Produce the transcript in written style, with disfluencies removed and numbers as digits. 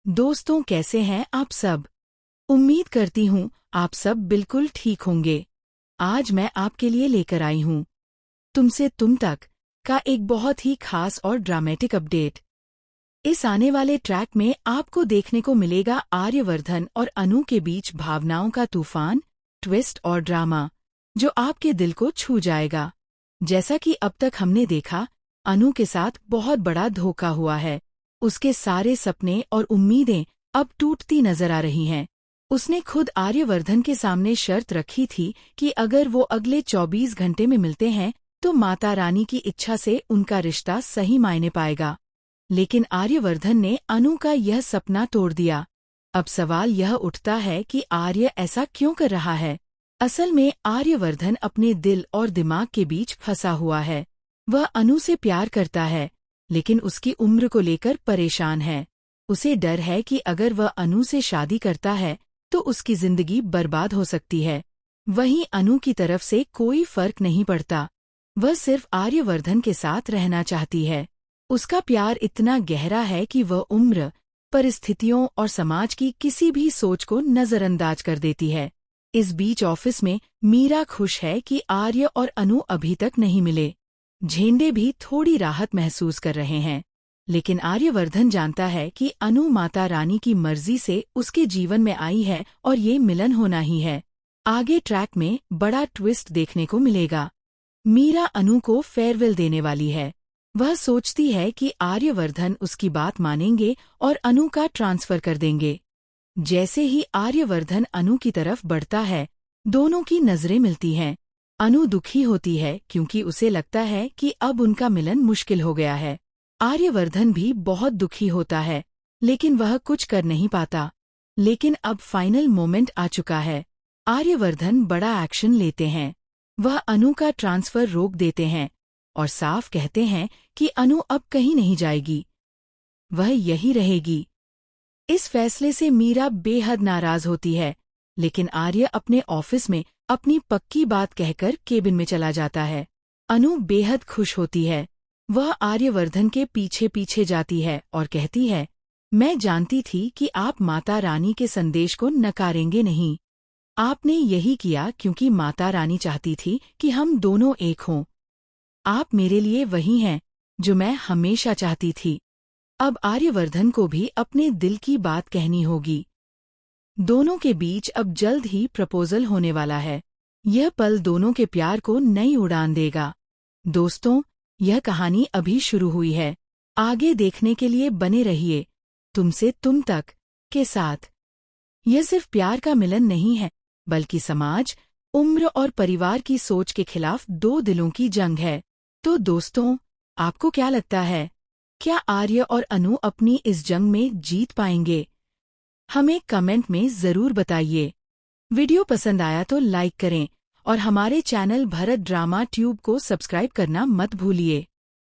दोस्तों, कैसे हैं आप सब। उम्मीद करती हूँ आप सब बिल्कुल ठीक होंगे। आज मैं आपके लिए लेकर आई हूँ तुमसे तुम तक का एक बहुत ही खास और ड्रामेटिक अपडेट। इस आने वाले ट्रैक में आपको देखने को मिलेगा आर्यवर्धन और अनु के बीच भावनाओं का तूफान, ट्विस्ट और ड्रामा जो आपके दिल को छू जाएगा। जैसा कि अब तक हमने देखा, अनु के साथ बहुत बड़ा धोखा हुआ है। उसके सारे सपने और उम्मीदें अब टूटती नजर आ रही हैं। उसने खुद आर्यवर्धन के सामने शर्त रखी थी कि अगर वो अगले 24 घंटे में मिलते हैं तो माता रानी की इच्छा से उनका रिश्ता सही मायने पाएगा। लेकिन आर्यवर्धन ने अनु का यह सपना तोड़ दिया। अब सवाल यह उठता है कि आर्य ऐसा क्यों कर रहा है। असल में आर्यवर्धन अपने दिल और दिमाग के बीच फंसा हुआ है। वह अनु से प्यार करता है, लेकिन उसकी उम्र को लेकर परेशान है। उसे डर है कि अगर वह अनु से शादी करता है तो उसकी जिंदगी बर्बाद हो सकती है। वहीं अनु की तरफ से कोई फर्क नहीं पड़ता। वह सिर्फ आर्यवर्धन के साथ रहना चाहती है। उसका प्यार इतना गहरा है कि वह उम्र, परिस्थितियों और समाज की किसी भी सोच को नजरअंदाज कर देती है। इस बीच ऑफिस में मीरा खुश है कि आर्य और अनु अभी तक नहीं मिले। झेंडे भी थोड़ी राहत महसूस कर रहे हैं, लेकिन आर्यवर्धन जानता है कि अनु माता रानी की मर्जी से उसके जीवन में आई है और ये मिलन होना ही है। आगे ट्रैक में बड़ा ट्विस्ट देखने को मिलेगा। मीरा अनु को फेयरवेल देने वाली है। वह सोचती है कि आर्यवर्धन उसकी बात मानेंगे और अनु का ट्रांसफर कर देंगे। जैसे ही आर्यवर्धन अनु की तरफ बढ़ता है, दोनों की नजरें मिलती हैं। अनु दुखी होती है क्योंकि उसे लगता है कि अब उनका मिलन मुश्किल हो गया है। आर्यवर्धन भी बहुत दुखी होता है, लेकिन वह कुछ कर नहीं पाता। लेकिन अब फाइनल मोमेंट आ चुका है। आर्यवर्धन बड़ा एक्शन लेते हैं। वह अनु का ट्रांसफर रोक देते हैं और साफ कहते हैं कि अनु अब कहीं नहीं जाएगी, वह यही रहेगी। इस फैसले से मीरा बेहद नाराज होती है, लेकिन आर्य अपने ऑफिस में अपनी पक्की बात कहकर केबिन में चला जाता है। अनु बेहद खुश होती है। वह आर्यवर्धन के पीछे पीछे जाती है और कहती है, मैं जानती थी कि आप माता रानी के संदेश को नकारेंगे नहीं। आपने यही किया क्योंकि माता रानी चाहती थी कि हम दोनों एक हों। आप मेरे लिए वही हैं जो मैं हमेशा चाहती थी। अब आर्यवर्धन को भी अपने दिल की बात कहनी होगी। दोनों के बीच अब जल्द ही प्रपोजल होने वाला है। यह पल दोनों के प्यार को नई उड़ान देगा। दोस्तों, यह कहानी अभी शुरू हुई है। आगे देखने के लिए बने रहिए तुमसे तुम तक के साथ। यह सिर्फ प्यार का मिलन नहीं है, बल्कि समाज, उम्र और परिवार की सोच के खिलाफ दो दिलों की जंग है। तो दोस्तों, आपको क्या लगता है, क्या आर्य और अनु अपनी इस जंग में जीत पाएंगे? हमें कमेंट में जरूर बताइए। वीडियो पसंद आया तो लाइक करें और हमारे चैनल भरत ड्रामा ट्यूब को सब्सक्राइब करना मत भूलिए।